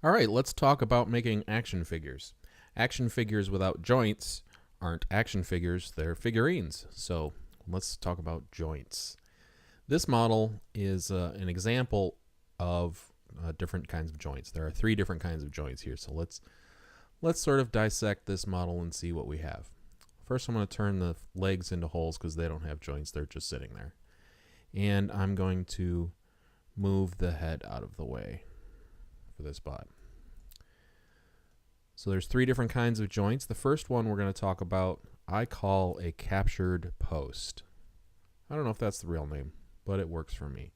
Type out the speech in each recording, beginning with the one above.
All right, let's talk about making action figures. Action figures without joints aren't action figures, they're figurines. So let's talk about joints. This model is an example of different kinds of joints. There are 3 different kinds of joints here. So let's sort of dissect this model and see what we have. First, I'm going to turn the legs into holes because they don't have joints. They're just sitting there. And I'm going to move the head out of the way for this bot. So there's 3 different kinds of joints. The first one we're going to talk about, I call a captured post. I don't know if that's the real name, but it works for me.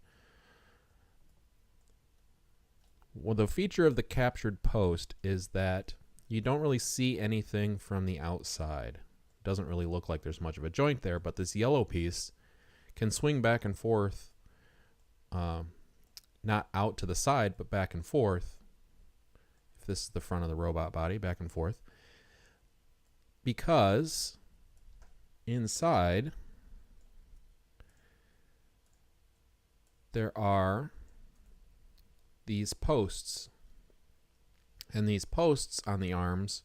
Well, the feature of the captured post is that you don't really see anything from the outside. It doesn't really look like there's much of a joint there, but this yellow piece can swing back and forth, not out to the side, but back and forth. If this is the front of the robot body, back and forth. Because inside there are these posts. And these posts on the arms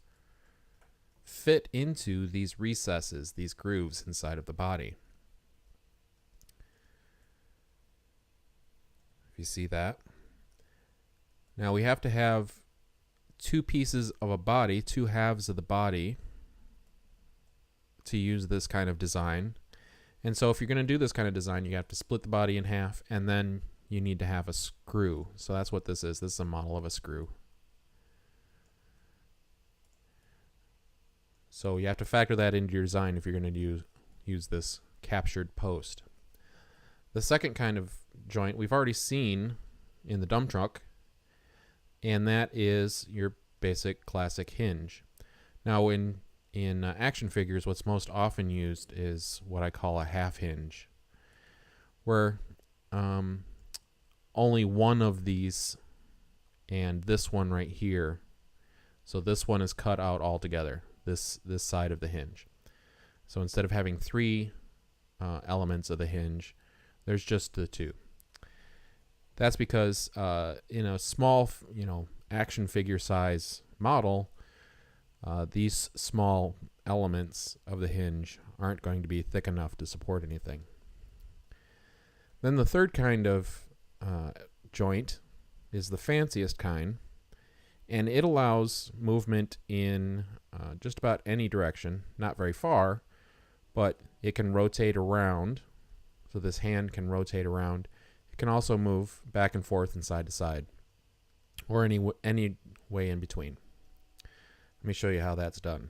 fit into these recesses, these grooves inside of the body. If you see that. Now we have to have 2 pieces of a body, 2 halves of the body to use this kind of design. And so if you're going to do this kind of design, you have to split the body in half, and then you need to have a screw. So that's what this is. This is a model of a screw. So you have to factor that into your design if you're going to use this captured post. The second kind of joint we've already seen in the dump truck, and that is your basic classic hinge. Now in action figures, what's most often used is what I call a half hinge, where only one of these and this one right here, so this one is cut out altogether, this side of the hinge. So instead of having 3 elements of the hinge, there's just the 2. That's because in a small, action figure size model, these small elements of the hinge aren't going to be thick enough to support anything. Then the third kind of joint is the fanciest kind, and it allows movement in just about any direction, not very far, but it can rotate around. So this hand can rotate around. It can also move back and forth and side to side, or any way in between. Let me show you how that's done.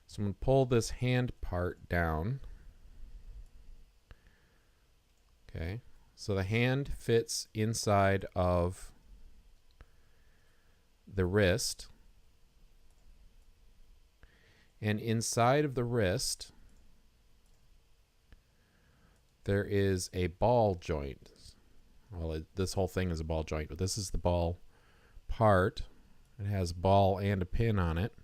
So I'm going to pull this hand part down. Okay, so the hand fits inside of the wrist, and inside of the wrist there is a ball joint. Well, this whole thing is a ball joint, but this is the ball part. It has a ball and a pin on it,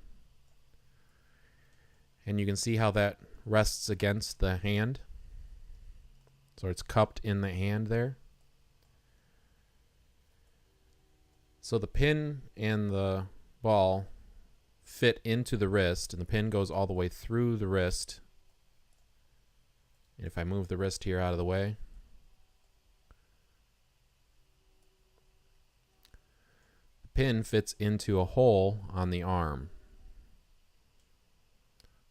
and you can see how that rests against the hand. So it's cupped in the hand there. So the pin and the ball fit into the wrist, and the pin goes all the way through the wrist. And if I move the wrist here out of the way, the pin fits into a hole on the arm.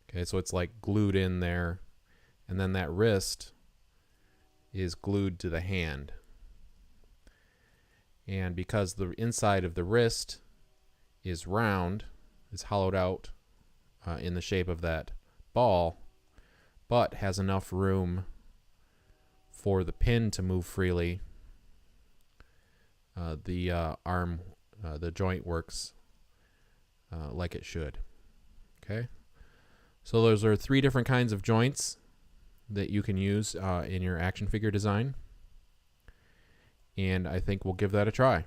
Okay, so it's like glued in there, and then that wrist is glued to the hand. And because the inside of the wrist is round, it's hollowed out in the shape of that ball, but has enough room for the pin to move freely, the joint works like it should. Okay, so those are 3 different kinds of joints that you can use in your action figure design, and I think we'll give that a try.